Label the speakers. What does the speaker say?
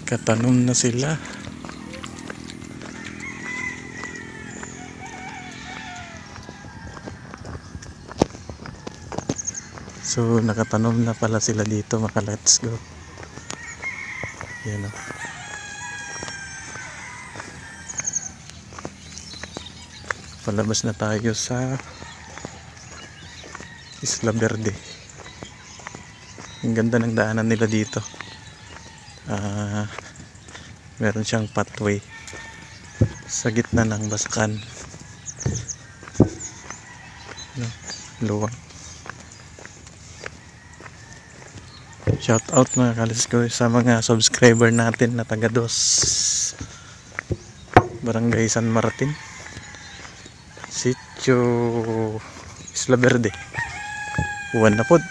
Speaker 1: Katanom na sila. So nakatanom na pala sila dito, mga let's go. Yan o. Palabas na tayo sa Isla Verde. Ang ganda ng daanan nila dito. Meron siyang pathway sa gitna ng basakan. Luwang. Shout out mga kalis ko sa mga subscriber natin na taga Dos, Barangay San Martin, Sitio Isla Verde. Uwan na pod.